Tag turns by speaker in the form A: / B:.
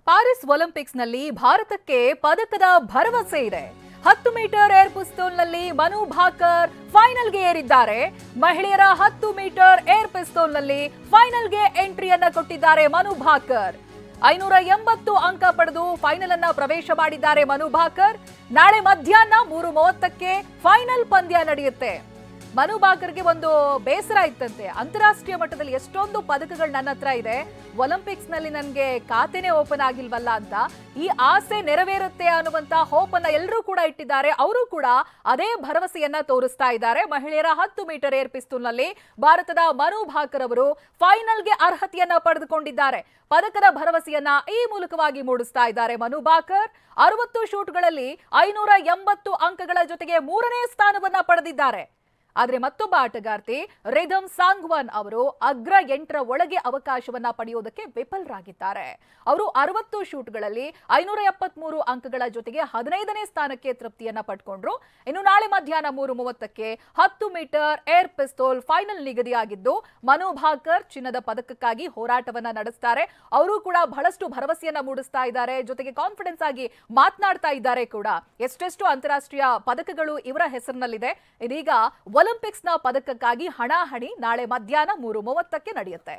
A: Paris ಒಲಿಂಪಿಕ್ಸ್ನಲ್ಲಿ ಭಾರತಕ್ಕೆ ಪದಕದ ಭರವಸೆ ಇದೆ. 10 ಮೀಟರ್ ಏರ್ ಪಿಸ್ತೂಲ್ನಲ್ಲಿ ಮನು ಭಾಕರ್ ಫೈನಲ್ಗೆ ಏರಿದ್ದಾರೆ. ಮಹಿಳೆಯರ 10 ಮೀಟರ್ ಏರ್ ಪಿಸ್ತೂಲ್ನಲ್ಲಿ ಫೈನಲ್ಗೆ ಎಂಟ್ರಿಯನ್ನ ಕೊಟ್ಟಿದ್ದಾರೆ ಮನು ಭಾಕರ್. 580 ಅಂಕ ಪಡೆದು ಫೈನಲ್ ಅನ್ನ ಪ್ರವೇಶ ಮಾಡಿದ್ದಾರೆ ಮನು ಭಾಕರ್. ನಾಳೆ ಮಧ್ಯಾಹ್ನ 3:30ಕ್ಕೆ ಫೈನಲ್ ಪಂದ್ಯ ನಡೆಯುತ್ತೆ. ಮನು ಭಾಕರ್ಗೆ ಒಂದು ಬೇಸರ ಇತ್ತಂತೆ, ಅಂತಾರಾಷ್ಟ್ರೀಯ ಮಟ್ಟದಲ್ಲಿ ಎಷ್ಟೊಂದು ಪದಕಗಳು ನನ್ನ ಹತ್ರ ಇದೆ, ಒಲಿಂಪಿಕ್ಸ್ ನಲ್ಲಿ ನನಗೆ ಖಾತೆನೇ ಓಪನ್ ಆಗಿಲ್ವಲ್ಲ ಅಂತ. ಈ ಆಸೆ ನೆರವೇರುತ್ತೆ ಅನ್ನುವಂತ ಹೋಪ್ ಅನ್ನ ಎಲ್ಲರೂ ಕೂಡ ಇಟ್ಟಿದ್ದಾರೆ. ಅವರು ಕೂಡ ಅದೇ ಭರವಸೆಯನ್ನ ತೋರಿಸ್ತಾ ಇದ್ದಾರೆ. ಮಹಿಳೆಯರ 10 ಮೀಟರ್ ಏರ್ ಪಿಸ್ತೂಲ್ ನಲ್ಲಿ ಭಾರತದ ಮನು ಭಾಕರ್ ಅವರು ಫೈನಲ್ಗೆ ಅರ್ಹತೆಯನ್ನ ಪಡೆದುಕೊಂಡಿದ್ದಾರೆ. ಪದಕದ ಭರವಸೆಯನ್ನ ಈ ಮೂಲಕವಾಗಿ ಮೂಡಿಸ್ತಾ ಇದ್ದಾರೆ ಮನು ಭಾಕರ್. 60 ಶೂಟ್ಗಳಲ್ಲಿ 580 ಅಂಕಗಳ ಜೊತೆಗೆ 3ನೇ ಸ್ಥಾನವನ್ನ ಪಡೆದಿದ್ದಾರೆ. ಆದ್ರೆ ಮತ್ತೊಬ್ಬ ಆಟಗಾರ್ತಿ ರಿಧಮ್ ಸಾಂಗ್ವಾನ್ ಅವರು ಅಗ್ರ 8ರ ಒಳಗೆ ಅವಕಾಶವನ್ನ ಪಡೆಯುವುದಕ್ಕೆ ವಿಫಲರಾಗಿದ್ದಾರೆ. ಅವರು 60 ಶೂಟ್ಗಳಲ್ಲಿ 573 ಅಂಕಗಳ ಜೊತೆಗೆ 15ನೇ ಸ್ಥಾನಕ್ಕೆ ತೃಪ್ತಿಯನ್ನ ಪಡ್ಕೊಂಡ್ರು. ಇನ್ನು ನಾಳೆ ಮಧ್ಯಾಹ್ನ 3:30ಕ್ಕೆ 10 ಮೀಟರ್ ಏರ್ ಪಿಸ್ತೂಲ್ ಫೈನಲ್ ನಿಗದಿಯಾಗಿದ್ದು ಮನು ಭಾಕರ್ ಚಿನ್ನದ ಪದಕಕ್ಕಾಗಿ ಹೋರಾಟವನ್ನ ನಡೆಸ್ತಾರೆ. ಅವರು ಕೂಡ ಬಹಳಷ್ಟು ಭರವಸೆಯನ್ನ ಮೂಡಿಸ್ತಾ ಇದ್ದಾರೆ, ಜೊತೆಗೆ ಕಾನ್ಫಿಡೆನ್ಸ್ ಆಗಿ ಮಾತನಾಡ್ತಾ ಇದ್ದಾರೆ ಕೂಡ. ಎಷ್ಟೆಷ್ಟು ಅಂತಾರಾಷ್ಟ್ರೀಯ ಪದಕಗಳು ಇವರ ಹೆಸರಿನಲ್ಲಿದೆ. ಇದೀಗ ಒಲಿಂಪಿಕ್ಸ್ನ ಪದಕಕ್ಕಾಗಿ ಹಣಾಹಣಿ ನಾಳೆ ಮಧ್ಯಾಹ್ನ 3:30ಕ್ಕೆ ನಡೆಯುತ್ತೆ.